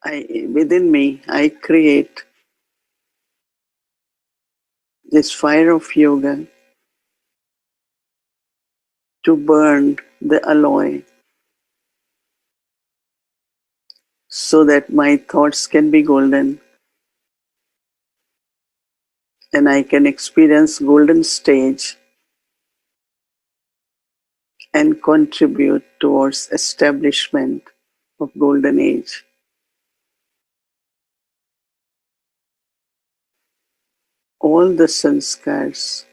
within me, I create this fire of yoga to burn the alloy so that my thoughts can be golden and I can experience golden stage and contribute towards establishment of golden age. All the sanskars,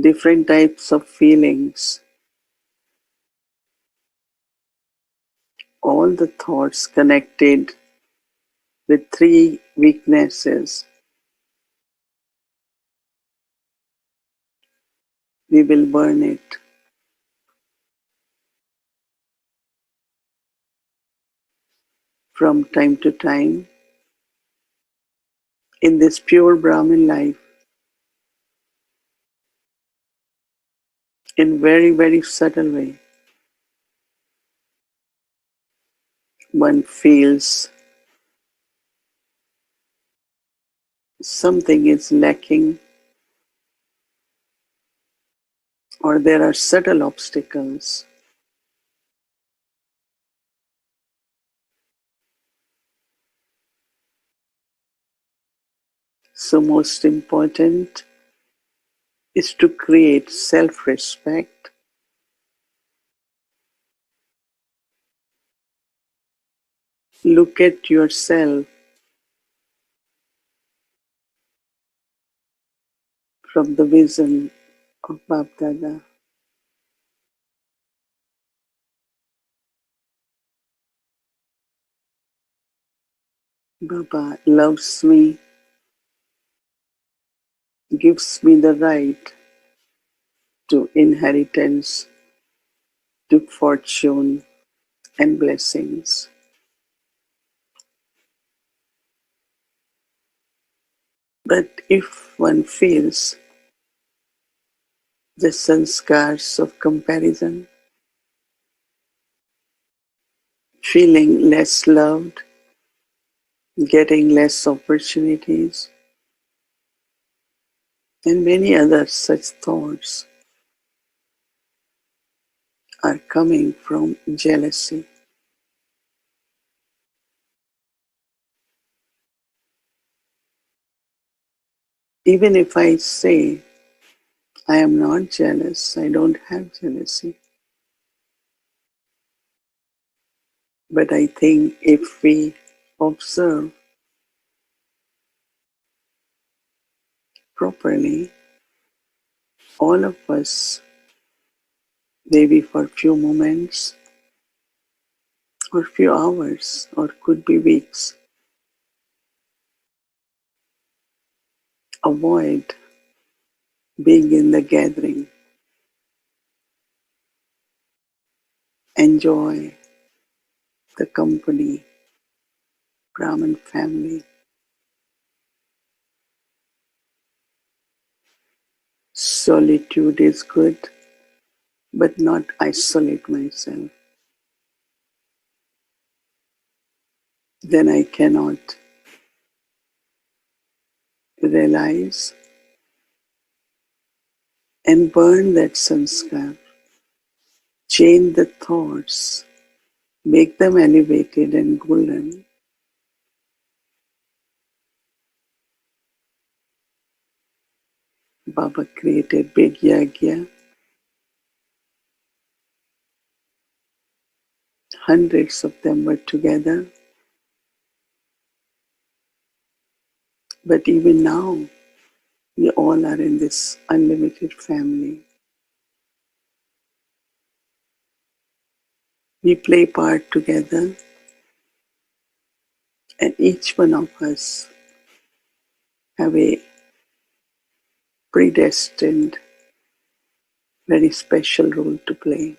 different types of feelings, all the thoughts connected with three weaknesses, we will burn it. From time to time, in this pure Brahmin life, in very, very subtle way, one feels something is lacking or there are subtle obstacles. So most important is to create self-respect, look at yourself from the vision of Bapdada. Baba loves me, gives me the right to inheritance, to fortune and blessings. But if one feels the sanskars of comparison, feeling less loved, getting less opportunities, and many other such thoughts are coming from jealousy. Even if I say, I am not jealous, I don't have jealousy. But I think if we observe properly, all of us, maybe for a few moments, or few hours, or could be weeks, avoid being in the gathering, enjoy the company, Brahmin family. Solitude is good, but not isolate myself. Then I cannot realize and burn that sanskar, change the thoughts, make them elevated and golden. Baba created big yagya, hundreds of them were together. But even now, we all are in this unlimited family. We play part together, and each one of us have a predestined, very special role to play.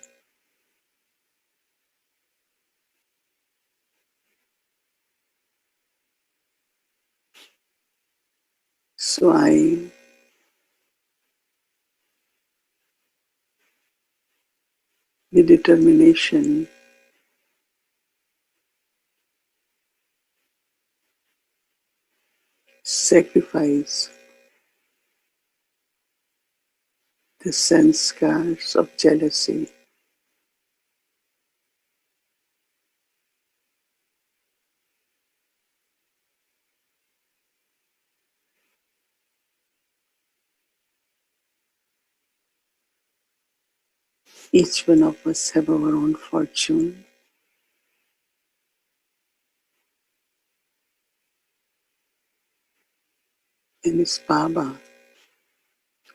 So the determination sacrifice the sanskars of jealousy, each one of us have our own fortune, and it's Baba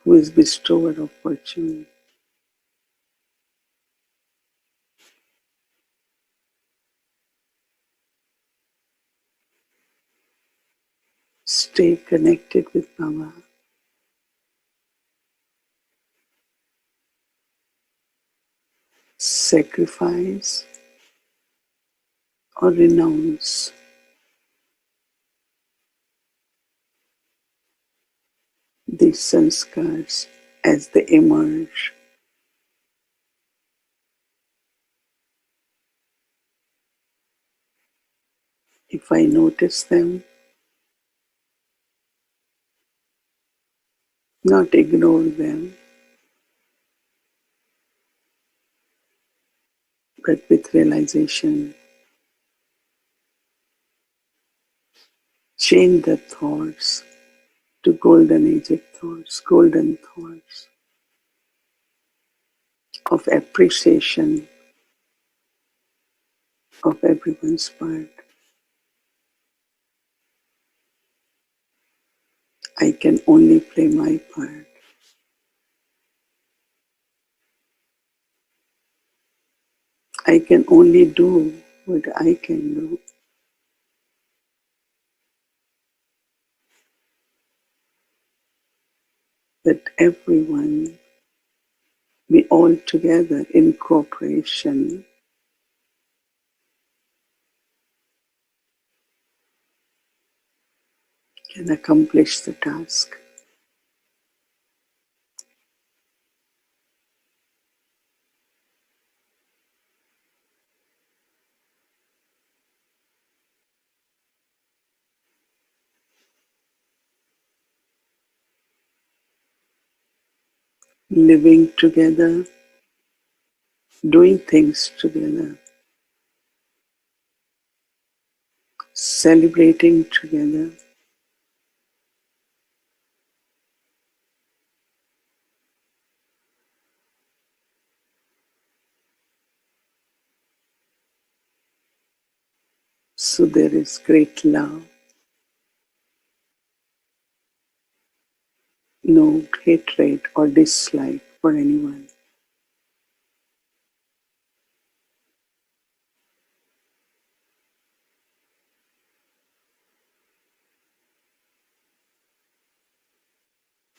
who is bestower of fortune. Stay connected with Baba. Sacrifice or renounce these sanskars as they emerge. If I notice them, not ignore them, but with realization, change the thoughts to golden age thoughts, golden thoughts of appreciation of everyone's part. I can only play my part. I can only do what I can do. That everyone, we all together in cooperation can accomplish the task. Living together, doing things together, celebrating together, so there is great love, no hatred or dislike for anyone.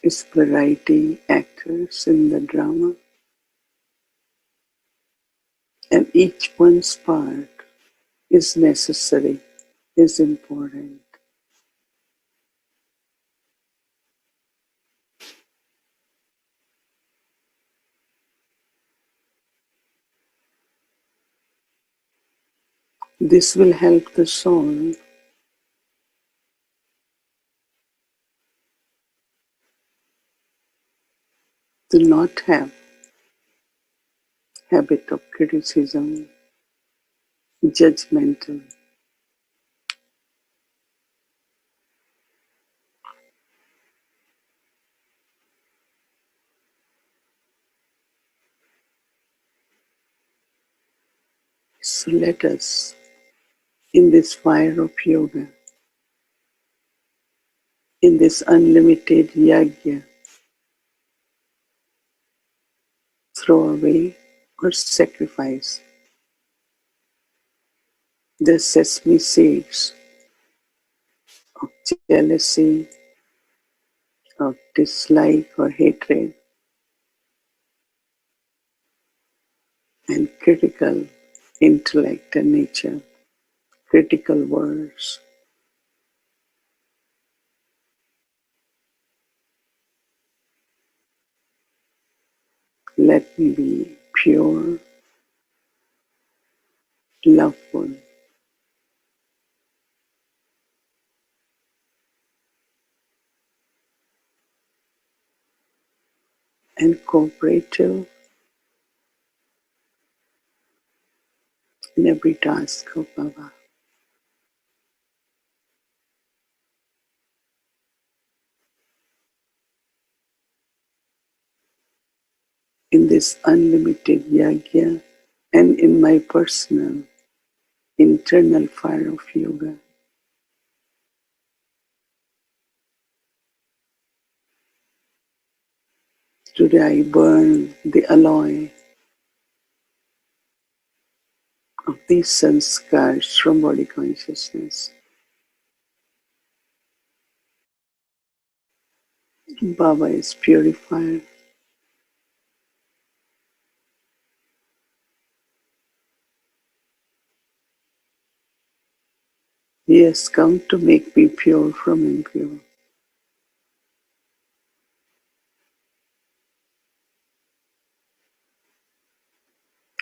Is variety actors in the drama, and each one's part is necessary, is important. This will help the soul to not have habit of criticism, judgmental. So let us, in this fire of yoga, in this unlimited yajna, throw away or sacrifice the sesame seeds of jealousy, of dislike or hatred, and critical intellect and nature, critical words. Let me be pure, loveful, and cooperative in every task of Baba. In this unlimited yagya and in my personal internal fire of yoga. Today I burn the alloy of these sanskars from body consciousness. Baba is purified. He has come to make me pure from impure.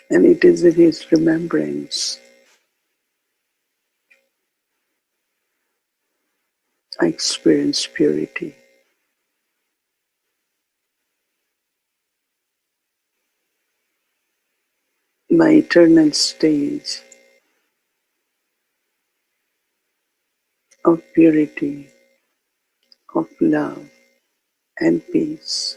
And it is in his remembrance I experience purity. My eternal stage of purity, of love and peace.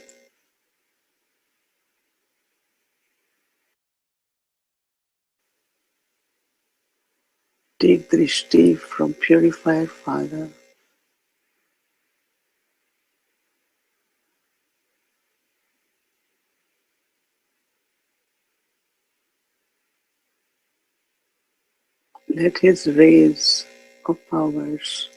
Take drishti from purified Father. Let his rays of powers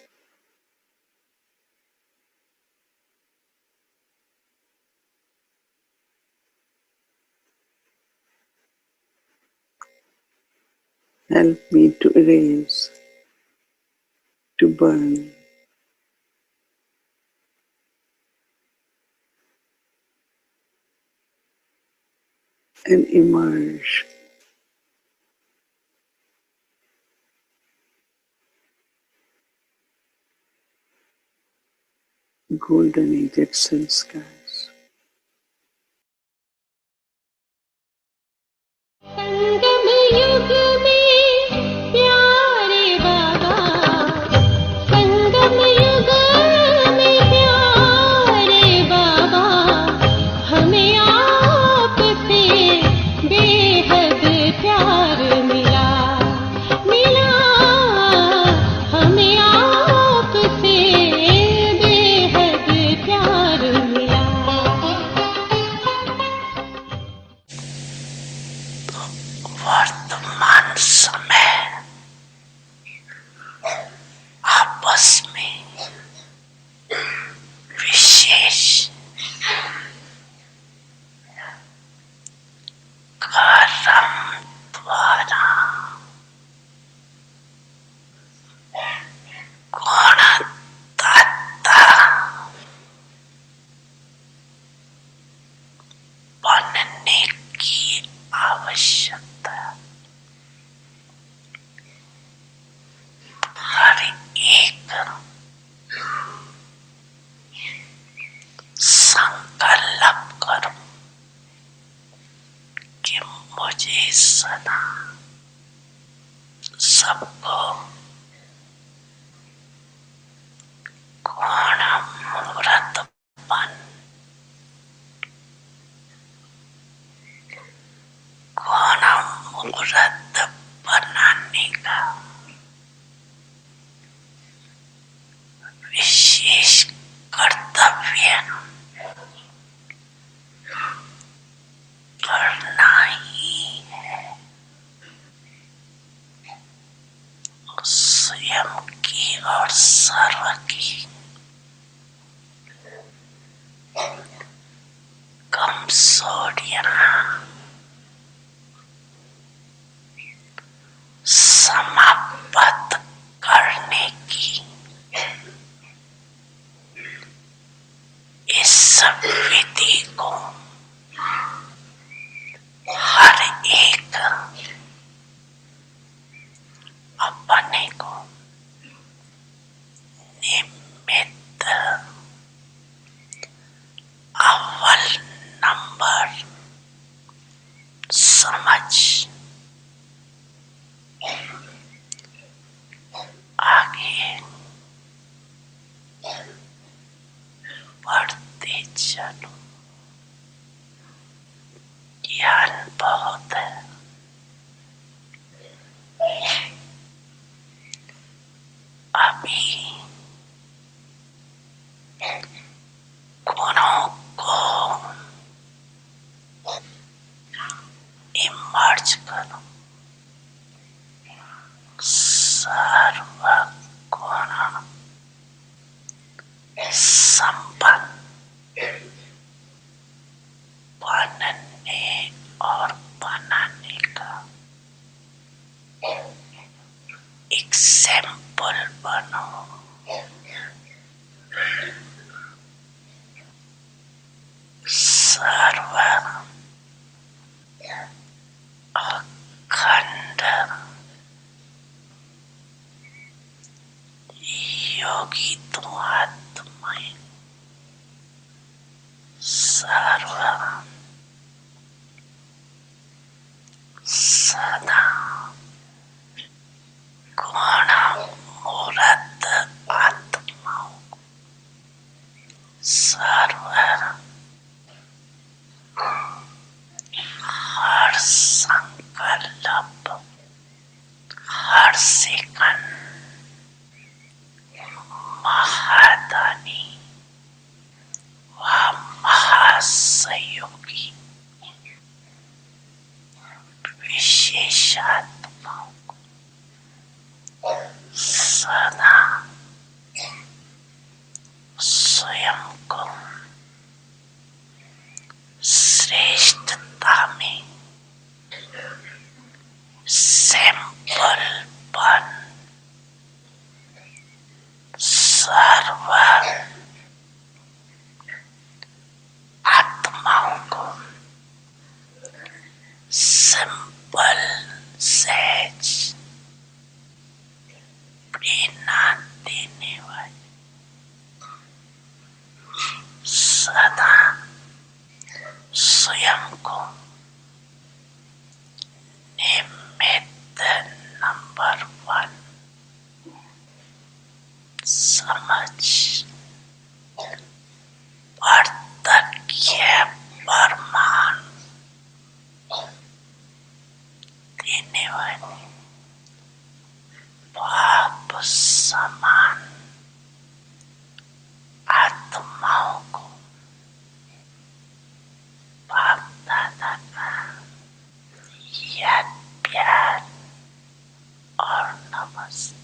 help me to erase, to burn, and emerge golden aged sanskars. संगम युग में प्यारे बाबा, संगम युग में प्यारे बाबा, हमें आपसे बेहद प्यार मिला, मिला, हमें आपसे बेहद प्यार मिला। वर्तमान समय आपस में विशेष कर्म द्वारा गुणदाता बनने की आवश्यकता हर एक संकल्प करो कि मुझे सदा सबको गुणमूर्त बनाने का विशेष कर्तव्य करना ही है। स्वयं की और सर्व की कमजोरियां समाप्त करने की इस विधि को हर एक अपने को निमित्त अव्वल नमन चलो, ज्ञान बहुत है, अभी गुणों को इमर्ज करो, सर्व गुण संपन्न बनने और बनाने का एग्जाम्पल बनो। सर्व अखंड योगी तुम आत्माएं, सर्व सदा गुण मूर्त आत्माओं, सर्व हर संकल्प, हर सेकंड महादानी व महासहयोगी विशेषात्माओं को सदा स्वयं को श्रेष्ठता में सैंपल बन सर्व आत्माओं को सिंपल सहज प्रेरणा देने वाले, सदा स्वयं को निमित्त नंबर 1 समझ प्रत्यक्ष प्रमाण देने वाले, पाप समान आत्माओं को बाप दादा का याद प्यार और नमस्ते।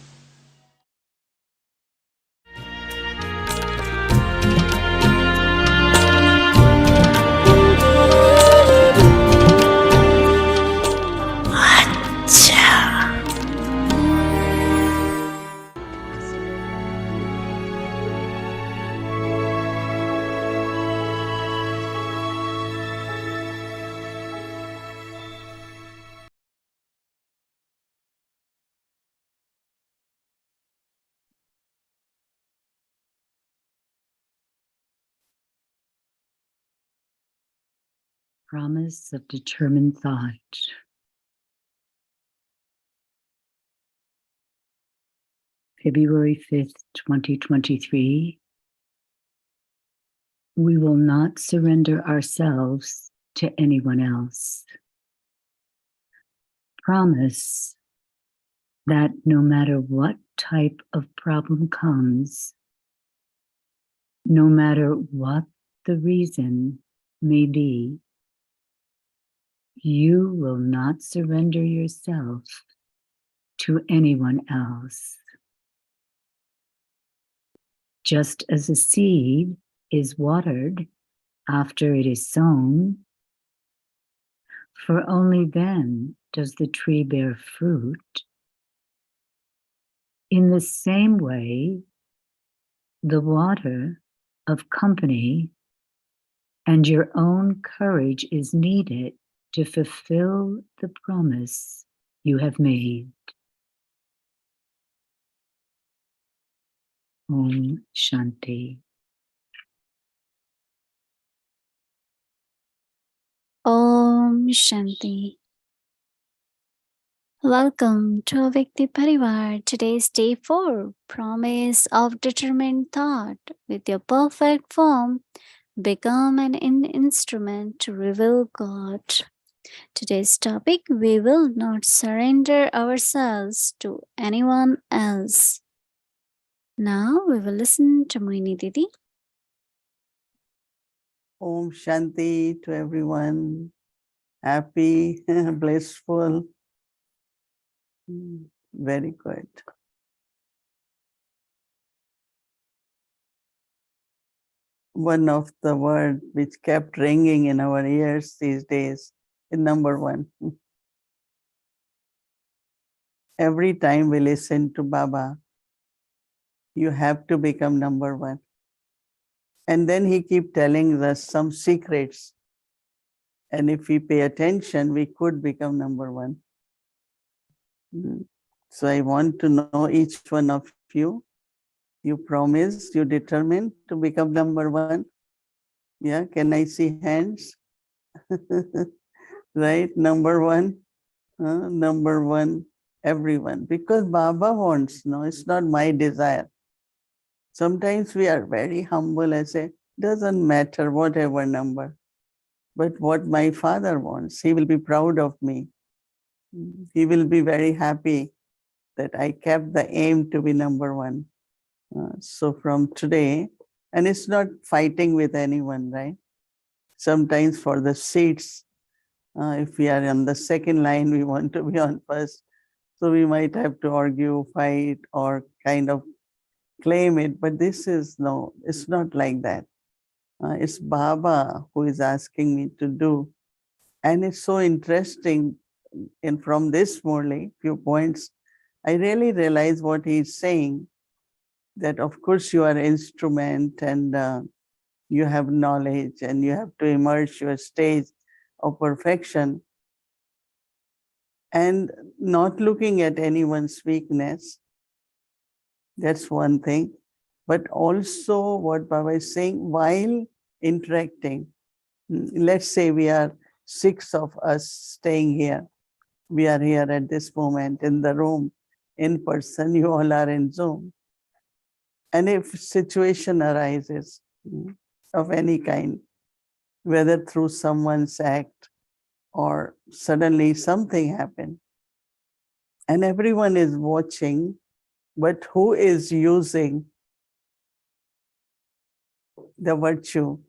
Promise of determined thought. February 5th, 2023. We will not surrender ourselves to anyone else. Promise that no matter what type of problem comes, no matter what the reason may be, you will not surrender yourself to anyone else. Just as a seed is watered after it is sown, for only then does the tree bear fruit, in the same way, the water of company and your own courage is needed to fulfill the promise you have made. Om Shanti. Om Shanti. Welcome to Avyakt Parivar. Today's day 4, Promise of Determined Thought. With your perfect form, become an instrument to reveal God. Today's topic: we will not surrender ourselves to anyone else. Now we will listen to Mohini Didi. Om Shanti to everyone. Happy, blissful. Very good. One of the words which kept ringing in our ears these days is number one. Every time we listen to Baba, you have to become number one. And then he keep telling us some secrets. And if we pay attention, we could become number one. So I want to know each one of you. You promise, you determined to become number one. Yeah, can I see hands? Right, number one, number one, everyone. Because Baba wants, no, it's not my desire. Sometimes we are very humble and say, doesn't matter, whatever number. But what my father wants, he will be proud of me. He will be very happy that I kept the aim to be number one. So from today, and it's not fighting with anyone, right? Sometimes for the seats, if we are on the second line, we want to be on first. So we might have to argue, fight, or kind of claim it. But this is no, it's not like that. It's Baba who is asking me to do. And it's so interesting. And from this Murli, few points, I really realize what he's saying, that of course you are an instrument and you have knowledge and you have to emerge your stage of perfection and not looking at anyone's weakness. That's one thing. But also what Baba is saying, while interacting, let's say we are 6 of us staying here. We are here at this moment in the room, in person, you all are in Zoom. And if situation arises of any kind, whether through someone's act or suddenly something happened, and everyone is watching, but who is using the virtue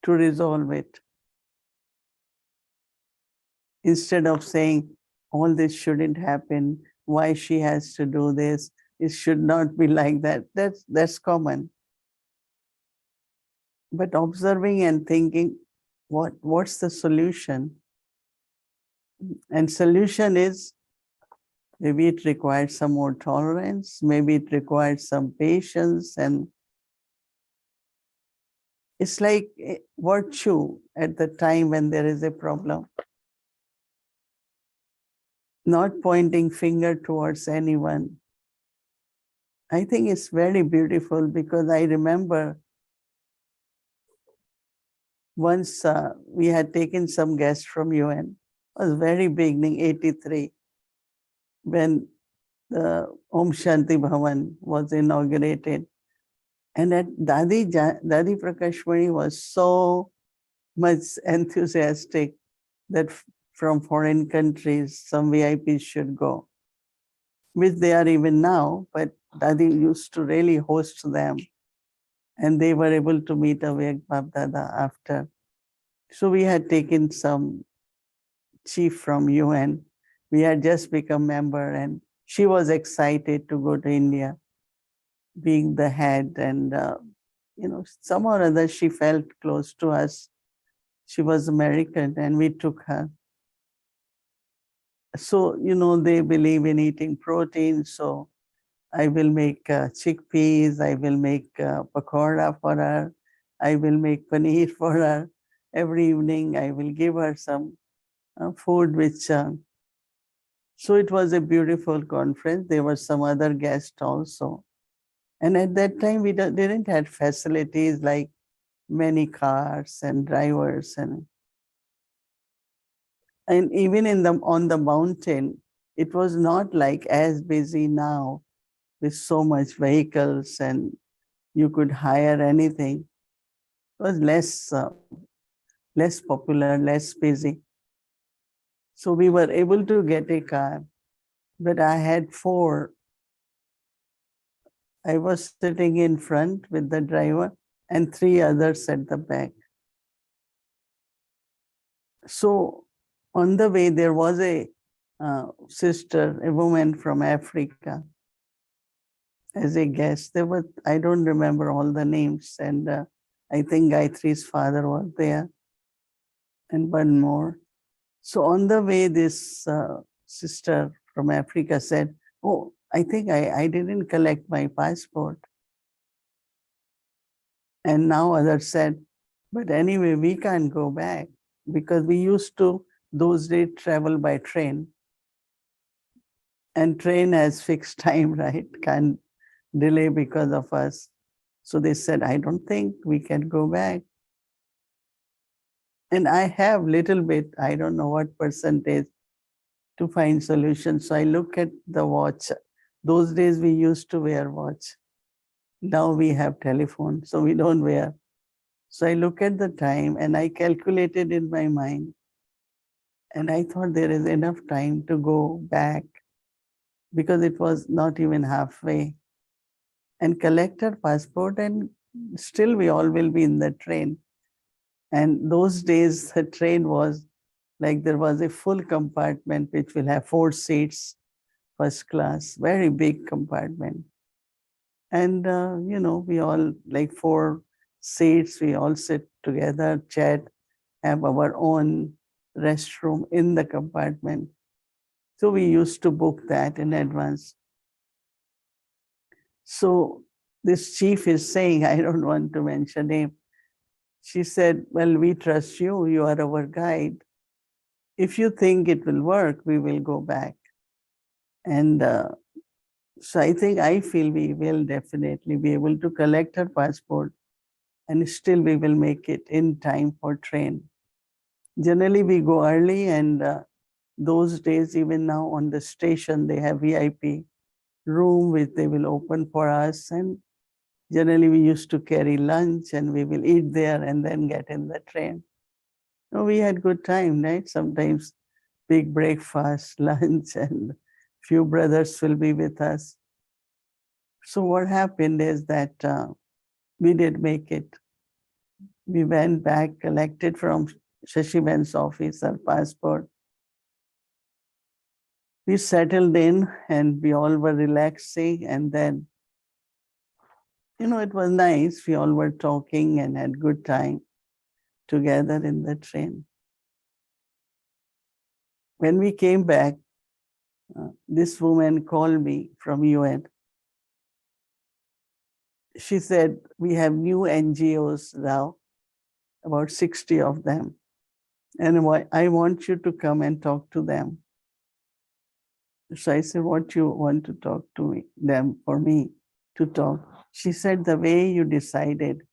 to resolve it? Instead of saying, all this shouldn't happen, why she has to do this, it should not be like that. That's common. But observing and thinking, what's the solution? And solution is, maybe it requires some more tolerance, maybe it requires some patience, and it's like virtue at the time when there is a problem. Not pointing finger towards anyone. I think it's very beautiful because I remember once we had taken some guests from UN. It was very beginning, 83, when the Om Shanti Bhavan was inaugurated. And at Dadi Prakashmani was so much enthusiastic that from foreign countries, some VIPs should go, which they are even now, but Dadi used to really host them. And they were able to meet Avyakt Babdada after. So we had taken some chief from UN. We had just become member and she was excited to go to India, being the head, and somehow or other she felt close to us. She was American and we took her. So, they believe in eating protein. So I will make chickpeas, I will make pakora for her, I will make paneer for her. Every evening I will give her some food which... So it was a beautiful conference. There were some other guests also. And at that time, we didn't have facilities like many cars and drivers. And even on the mountain, it was not like as busy now with so much vehicles and you could hire anything. was less popular, less busy. So we were able to get a car, but I had four. I was sitting in front with the driver and three others at the back. So on the way, there was a sister, a woman from Africa, as a guest. There were, I don't remember all the names, and I think Gayatri's father was there, and one more. So on the way, this sister from Africa said, "Oh, I think I didn't collect my passport." And now others said, "But anyway, we can't go back because we used to those days travel by train. And train has fixed time, right? Can't delay because of us." So they said, "I don't think we can go back." And I have little bit, I don't know what percentage to find solutions. So I look at the watch. Those days we used to wear watch. Now we have telephone, so we don't wear. So I look at the time and I calculated in my mind. And I thought there is enough time to go back because it was not even halfway, and collect our passport, and still we all will be in the train. And those days, the train was like there was a full compartment which will have 4 seats, first class, very big compartment. And, we all like 4 seats, we all sit together, chat, have our own restroom in the compartment. So we used to book that in advance. So this chief is saying, I don't want to mention name. She said, "Well, we trust you. You are our guide. If you think it will work, we will go back." And so I feel we will definitely be able to collect our passport, and still we will make it in time for train. Generally, we go early, and those days, even now on the station, they have VIP room which they will open for us. And generally, we used to carry lunch and we will eat there and then get in the train. So we had good time, right? Sometimes big breakfast, lunch, and few brothers will be with us. So what happened is that we did make it. We went back, collected from Shashiben's office our passport. We settled in and we all were relaxing, and then it was nice. We all were talking and had good time together in the train. When we came back, this woman called me from UN. She said, "We have new NGOs now, about 60 of them. And I want you to come and talk to them." So I said, "What you want to talk to them for me to talk?" She said, "The way you decided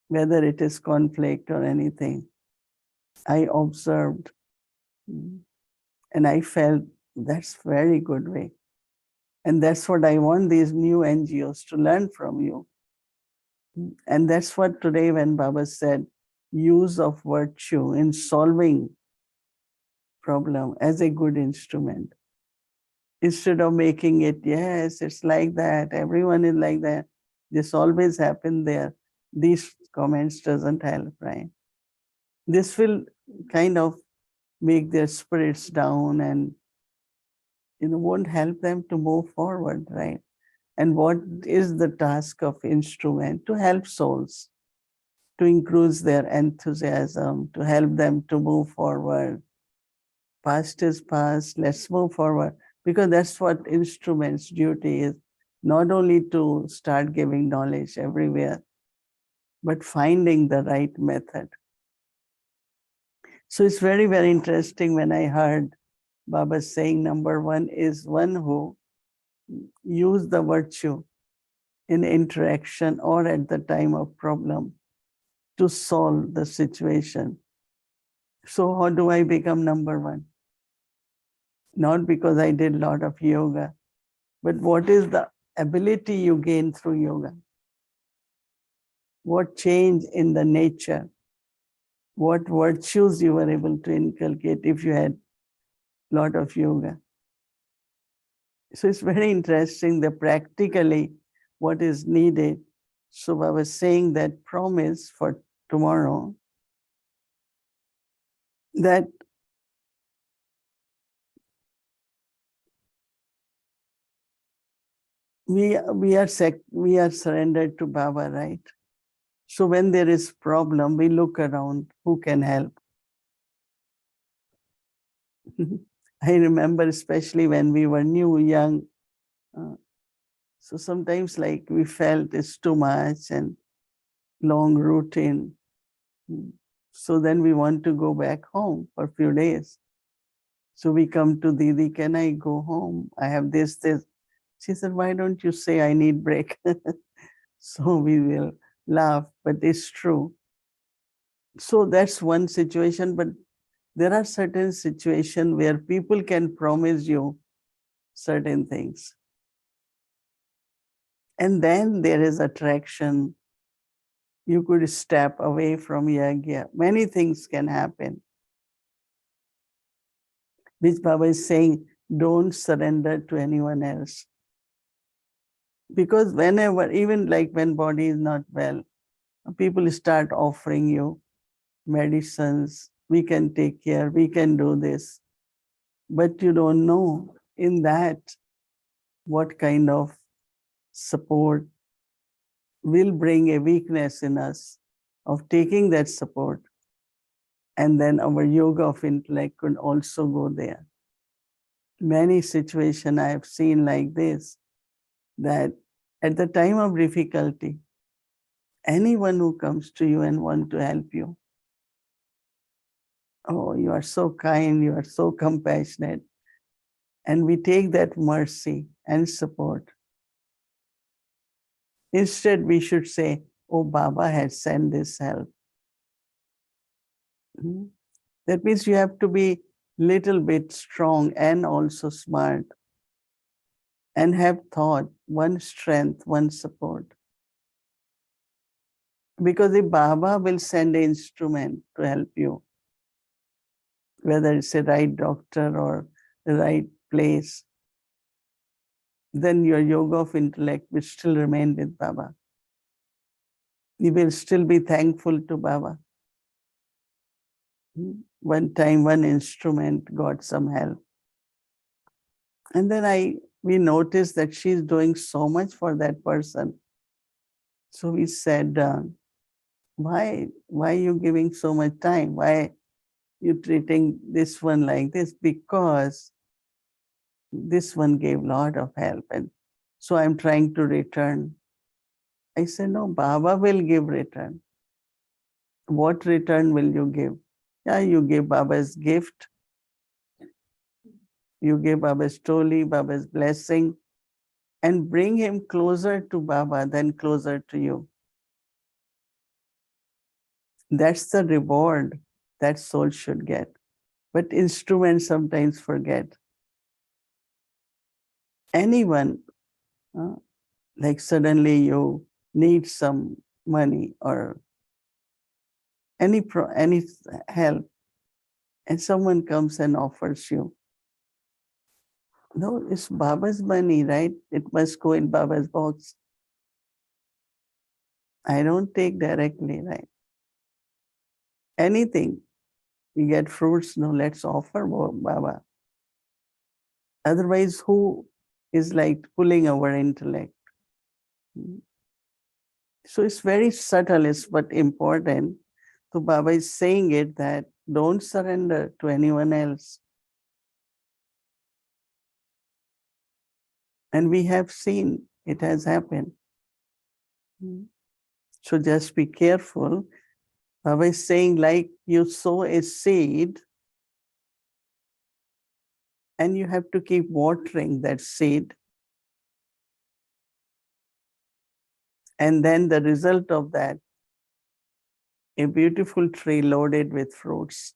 whether it is conflict or anything, I observed and I felt that's very good way. And that's what I want these new NGOs to learn from you." And that's what today when Baba said, use of virtue in solving problem as a good instrument. Instead of making it, yes, it's like that, everyone is like that, this always happened there. These comments doesn't help, right? This will kind of make their spirits down and won't help them to move forward, right? And what is the task of instrument? To help souls, to increase their enthusiasm, to help them to move forward. Past is past, let's move forward. Because that's what instrument's duty is, not only to start giving knowledge everywhere, but finding the right method. So it's very, very interesting when I heard Baba saying number one is one who use the virtue in interaction or at the time of problem to solve the situation. So how do I become number one? Not because I did a lot of yoga, but what is the ability you gain through yoga? what change in the nature, what virtues you were able to inculcate if you had a lot of yoga. So it's very interesting that practically what is needed. So I was saying that promise for tomorrow that we are surrendered to Baba, right? So when there is problem, we look around who can help. I remember especially when we were young. uh, so sometimes like we felt it's too much and long routine. So then we want to go back home for a few days. So we come to Didi, can I go home? I have this. She said, why don't you say I need break? So we will laugh, but it's true. So that's one situation, but there are certain situations where people can promise you certain things. And then there is attraction. You could step away from yagya. Many things can happen. Which Baba is saying, don't surrender to anyone else. Because whenever, even like when body is not well, people start offering you medicines, we can take care, we can do this. But you don't know in that what kind of support will bring a weakness in us of taking that support. And then our yoga of intellect could also go there. Many situations I have seen like this, that at the time of difficulty, anyone who comes to you and want to help you, oh, you are so kind, you are so compassionate. And we take that mercy and support. Instead, we should say, oh, Baba has sent this help. That means you have to be little bit strong and also smart and have thought, one strength, one support. Because if Baba will send an instrument to help you, whether it's a right doctor or the right place, then your yoga of intellect will still remain with Baba. You will still be thankful to Baba. One time, one instrument got some help. And then we noticed that she's doing so much for that person. So we said, why are you giving so much time? Why you treating this one like this? Because this one gave a lot of help. And so I'm trying to return. I said, no, Baba will give return. What return will you give? Yeah, you give Baba's gift. You give Baba's toli, Baba's blessing, and bring him closer to Baba than closer to you. That's the reward that soul should get. But instruments sometimes forget. Anyone, like suddenly you need some money or any help, and someone comes and offers you. No, it's Baba's money, right? It must go in Baba's box. I don't take directly, right? Anything. You get fruits, no, let's offer Baba. Otherwise, who is like pulling our intellect? So it's very subtle, but important. So Baba is saying it that don't surrender to anyone else. And we have seen it has happened. So just be careful. Baba is saying, like you sow a seed and you have to keep watering that seed. And then the result of that, a beautiful tree loaded with fruits.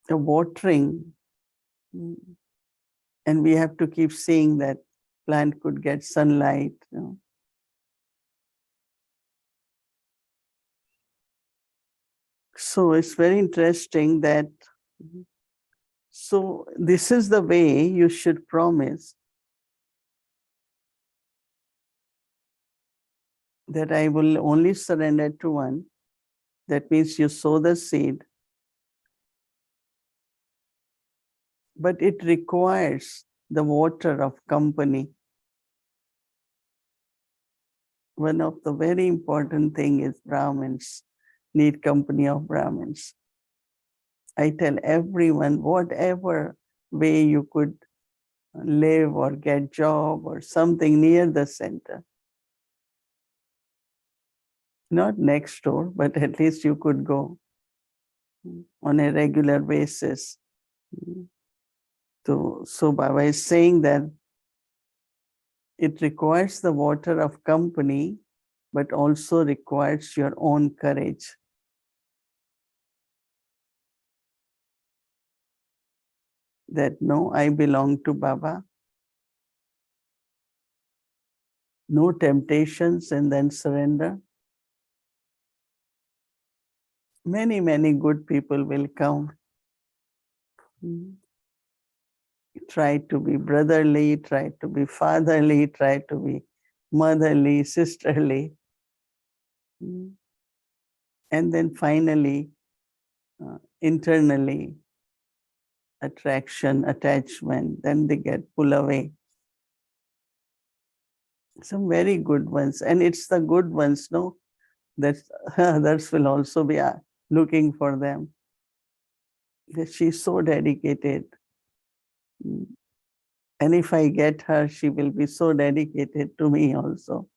The watering, and we have to keep seeing that plant could get sunlight. So it's very interesting that, so this is the way you should promise that I will only surrender to one. That means you sow the seed, but it requires the water of company. One of the very important thing is Brahmins need company of Brahmins. I tell everyone, whatever way you could live or get job or something near the center. Not next door, but at least you could go on a regular basis. So Baba is saying that it requires the water of company, but also requires your own courage. That no, I belong to Baba. No temptations and then surrender. Many, many good people will come. Try to be brotherly, try to be fatherly, try to be motherly, sisterly. And then finally, internally, attraction, attachment, then they get pulled away. Some very good ones. And it's the good ones, no? That others will also be looking for them. That she's so dedicated. And if I get her, she will be so dedicated to me also.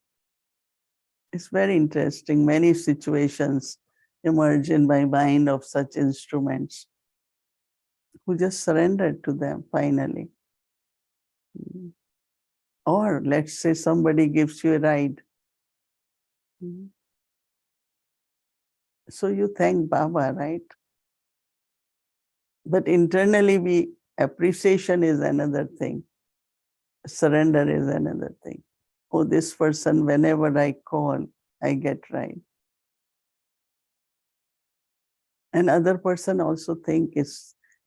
It's very interesting. Many situations emerge in my mind of such instruments who just surrendered to them finally. Or let's say somebody gives you a ride. So you thank Baba, right? But internally, appreciation is another thing. Surrender is another thing. Oh, this person, whenever I call, I get right. And other person also think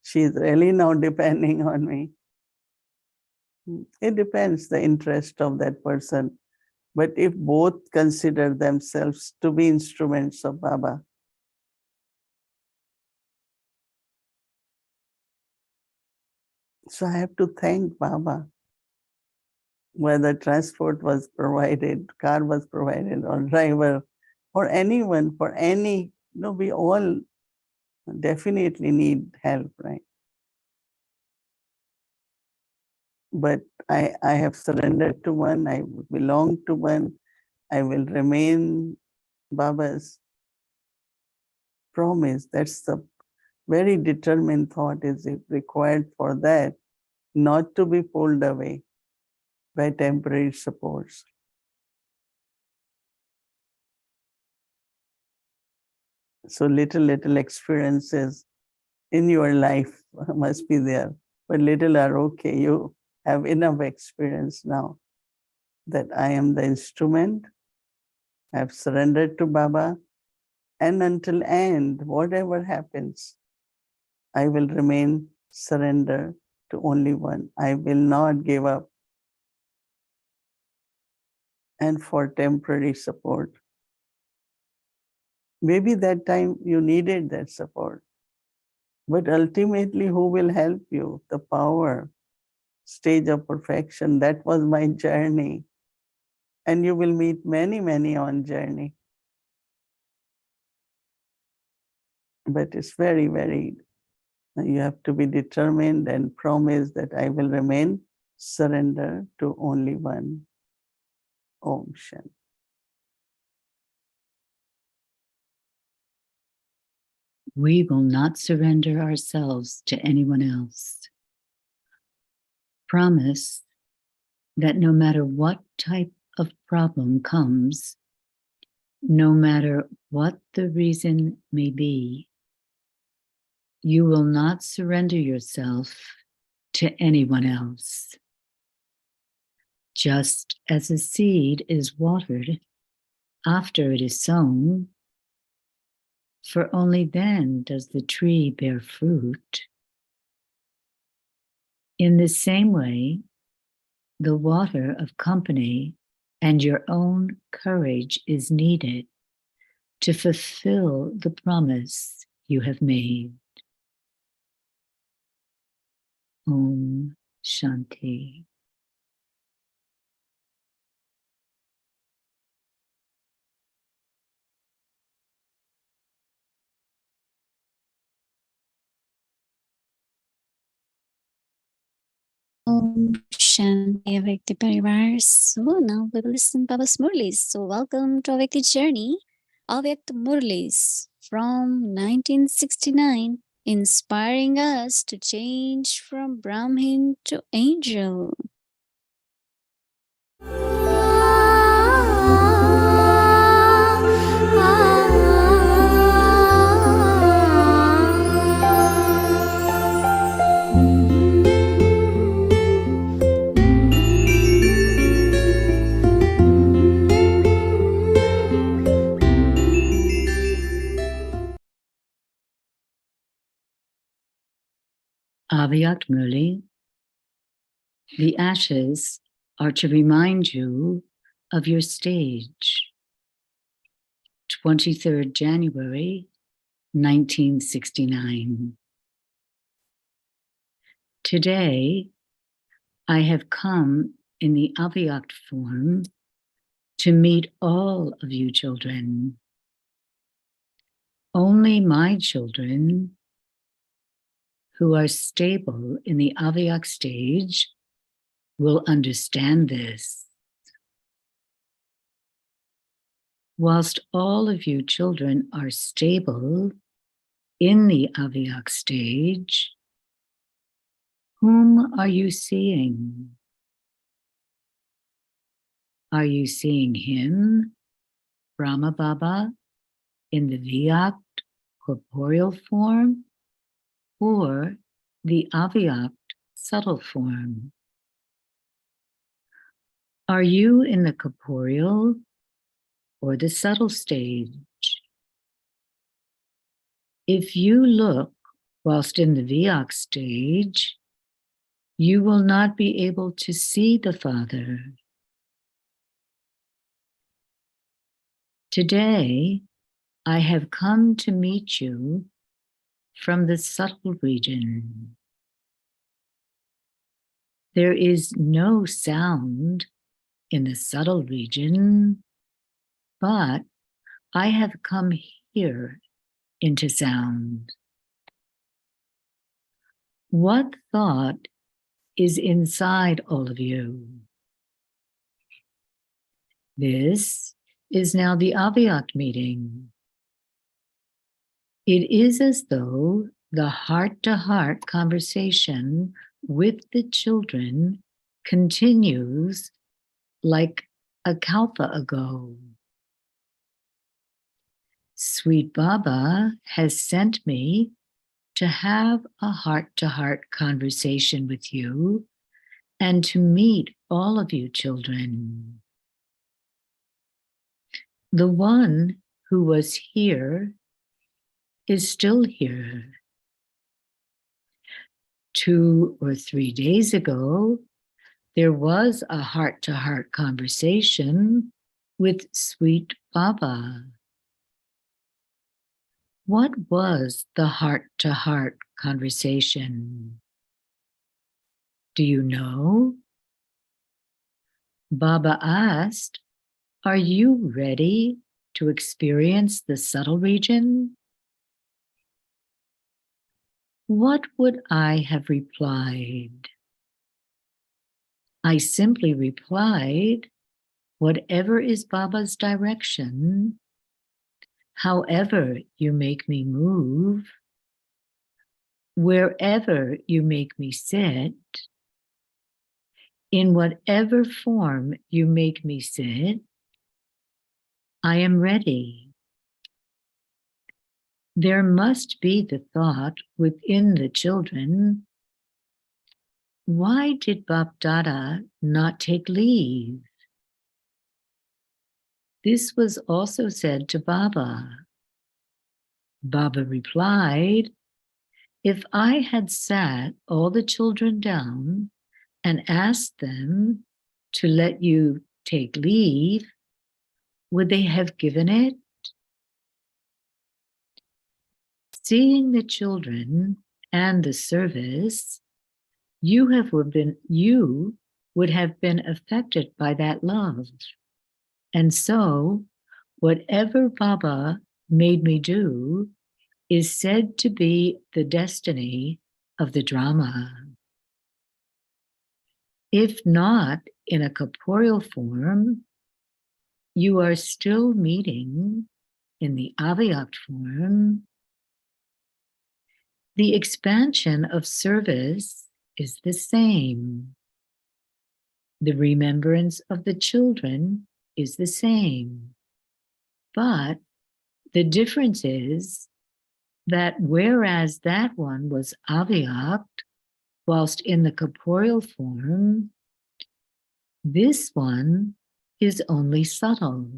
she's really now depending on me. It depends the interest of that person. But if both consider themselves to be instruments of Baba, so I have to thank Baba. Whether transport was provided, car was provided, or driver, or anyone, for any, we all definitely need help, right? But I have surrendered to one, I belong to one, I will remain Baba's promise. That's the very determined thought is required for that, not to be pulled away by temporary supports. So little experiences in your life must be there, but little are okay. You have enough experience now that I am the instrument, I have surrendered to Baba, and until end, whatever happens, I will remain surrendered to only one. I will not give up. And for temporary support, maybe that time you needed that support. But ultimately, who will help you? The power, stage of perfection. That was my journey. And you will meet many on journey. But it's very, you have to be determined and promise that I will remain surrender to only one. Om Shanti. We will not surrender ourselves to anyone else. Promise that no matter what type of problem comes, no matter what the reason may be, you will not surrender yourself to anyone else. Just as a seed is watered after it is sown, for only then does the tree bear fruit. In the same way, the water of company and your own courage is needed to fulfill the promise you have made. Om Shanti. Om Shanti Avyakti Parivar. So now we will listen Baba's Murlis. So welcome to Avyakti Journey. Avyakt Murlis from 1969, inspiring us to change from Brahmin to angel. Avyakt Murli, the ashes are to remind you of your stage. 23rd January, 1969. Today, I have come in the Avyakt form to meet all of you children. Only my children who are stable in the Avyakt stage will understand this. Whilst all of you children are stable in the Avyakt stage, whom are you seeing? Are you seeing him, Brahma Baba, in the Vyakt corporeal form, or the Avyakt subtle form? Are you in the corporeal or the subtle stage? If you look whilst in the Vyakt stage, you will not be able to see the Father. Today, I have come to meet you from the subtle region. There is no sound in the subtle region, but I have come here into sound. What thought is inside all of you? This is now the Avyakt meeting. It is as though the heart-to-heart conversation with the children continues like a kalpa ago. Sweet Baba has sent me to have a heart-to-heart conversation with you and to meet all of you children. The one who was here is still here. 2 or 3 days ago, there was a heart-to-heart conversation with Sweet Baba. What was the heart-to-heart conversation? Do you know? Baba asked, "Are you ready to experience the subtle region?" What would I have replied? I simply replied, whatever is Baba's direction, however you make me move, wherever you make me sit, in whatever form you make me sit, I am ready. There must be the thought within the children, why did Bap Dada not take leave? This was also said to Baba. Baba replied, if I had sat all the children down and asked them to let you take leave, would they have given it? Seeing the children and the service, you would have been affected by that love. And so, whatever Baba made me do is said to be the destiny of the drama. If not in a corporeal form, you are still meeting in the Avyakt form. The expansion of service is the same. The remembrance of the children is the same. But the difference is that whereas that one was Avyakt, whilst in the corporeal form, this one is only subtle.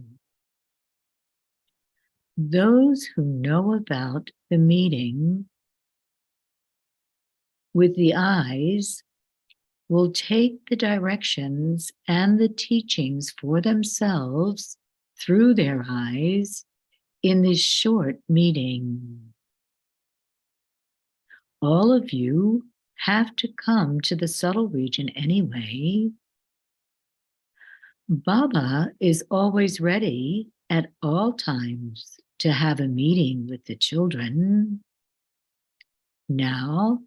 Those who know about the meeting with the eyes will take the directions and the teachings for themselves through their eyes in this short meeting. All of you have to come to the subtle region anyway. Baba is always ready at all times to have a meeting with the children. Now,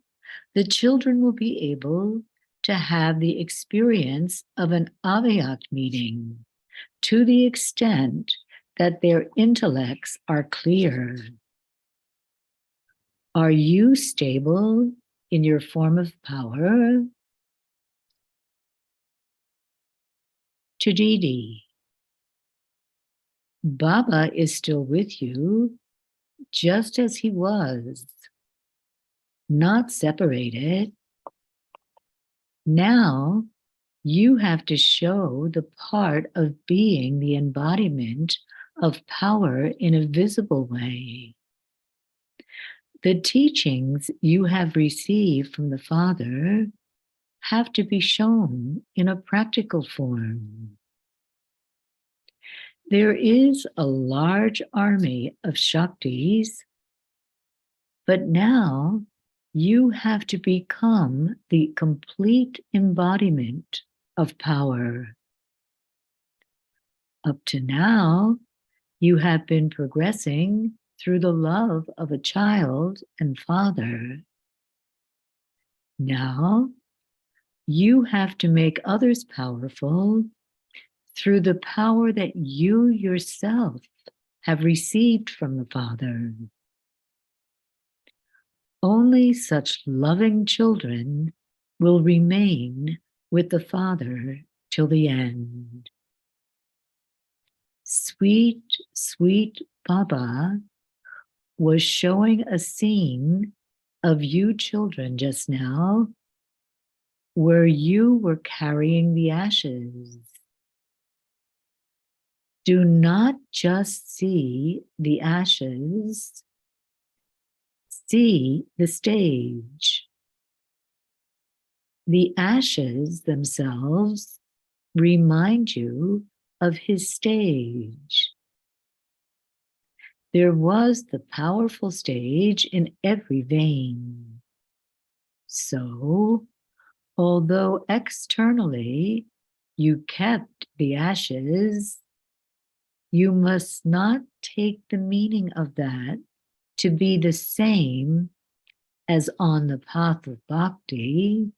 the children will be able to have the experience of an Avyakt meeting to the extent that their intellects are clear. Are you stable in your form of power? To Didi, Baba is still with you just as he was, not separated. Now you have to show the part of being the embodiment of power in a visible way. The teachings you have received from the Father have to be shown in a practical form. There is a large army of Shaktis, but now you have to become the complete embodiment of power. Up to now, you have been progressing through the love of a child and father. Now, you have to make others powerful through the power that you yourself have received from the Father. Only such loving children will remain with the Father till the end. Sweet, sweet Baba was showing a scene of you children just now where you were carrying the ashes. Do not just see the ashes, see the stage. The ashes themselves remind you of his stage. There was the powerful stage in every vein. So, although externally you kept the ashes, you must not take the meaning of that to be the same as on the path of bhakti.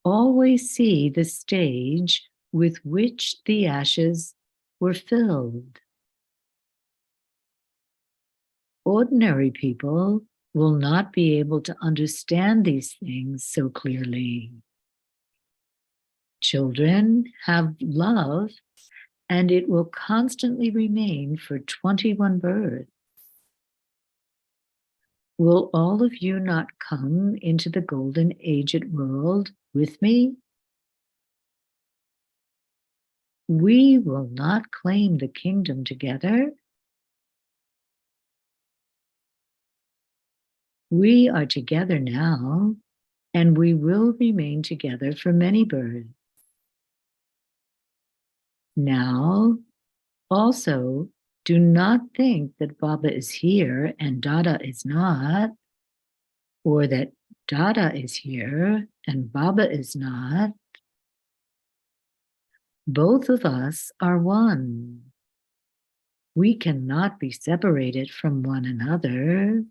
Always see the stage with which the ashes were filled. Ordinary people will not be able to understand these things so clearly. Children have love, and it will constantly remain for 21 births. Will all of you not come into the golden aged world with me? We will not claim the kingdom together. We are together now, and we will remain together for many births. Now, also, do not think that Baba is here and Dada is not, or that Dada is here and Baba is not. Both of us are one. We cannot be separated from one another.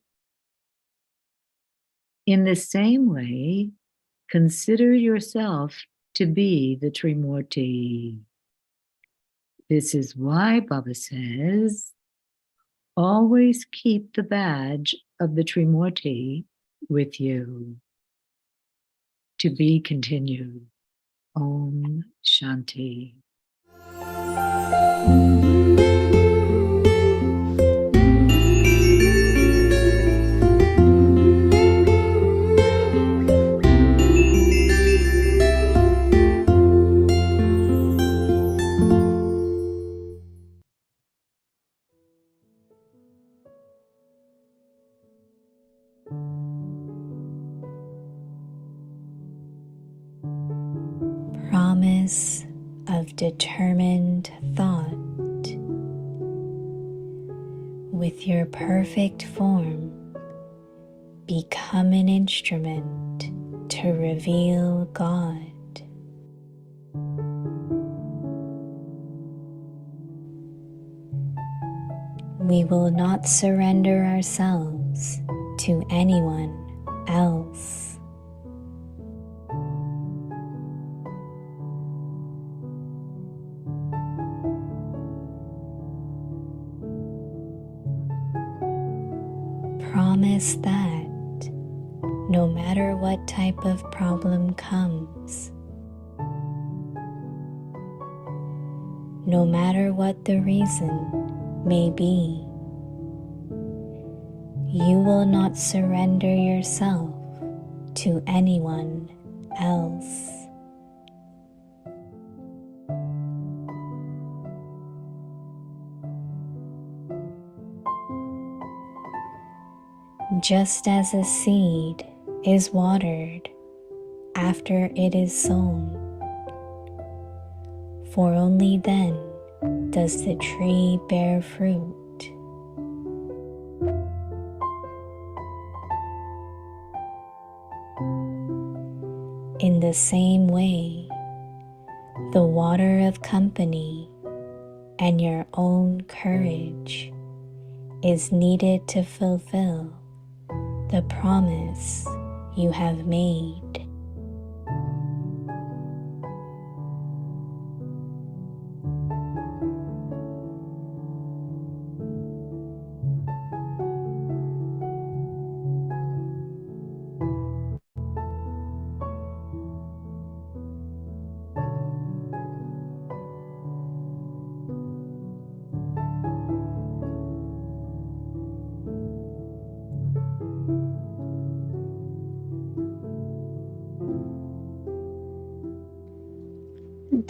In the same way, consider yourself to be the Trimurti. This is why Baba says, always keep the badge of the Trimurti with you. To be continued. Om Shanti. Promise of determined thought. With your perfect form, become an instrument to reveal God. We will not surrender ourselves to anyone else. Promise that no matter what type of problem comes, no matter what the reason may be, you will not surrender yourself to anyone else. Just as a seed is watered after it is sown, for only then does the tree bear fruit. In the same way, the water of company and your own courage is needed to fulfill the promise you have made.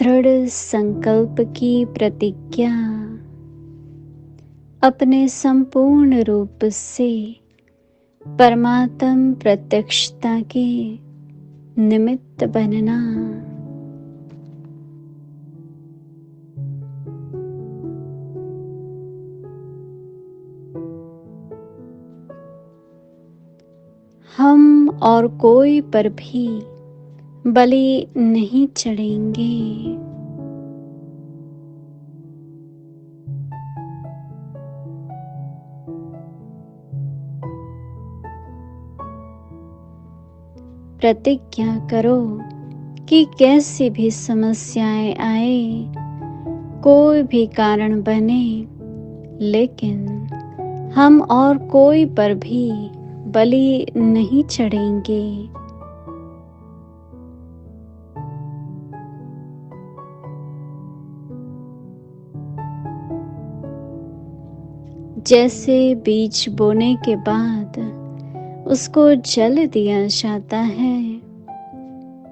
दृढ़ संकल्प की प्रतिज्ञा अपने संपूर्ण रूप से परमात्म प्रत्यक्षता के निमित्त बनना। हम और कोई पर भी बलि नहीं चढ़ेंगे। प्रतिज्ञा करो कि कैसी भी समस्याएं आए, कोई भी कारण बने, लेकिन हम और कोई पर भी बलि नहीं चढ़ेंगे। जैसे बीज बोने के बाद उसको जल दिया जाता है,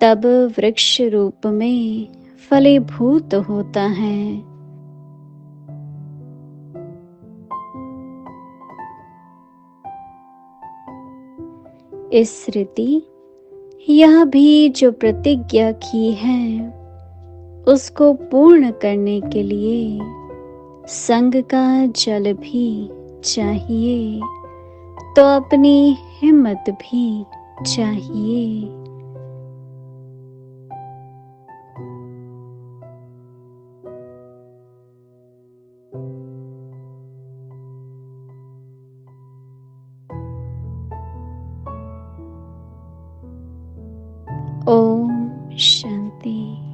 तब वृक्ष रूप में फलीभूत होता है। इस रीति यह भी जो प्रतिज्ञा की है उसको पूर्ण करने के लिए संग का जल भी चाहिए, तो अपनी हिम्मत भी चाहिए। Om Shanti.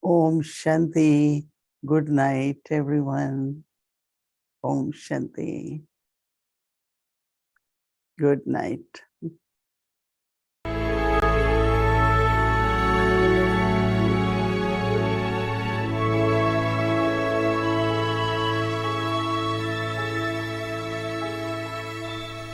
Om Shanti. Good night, everyone. Om Shanti. Good night.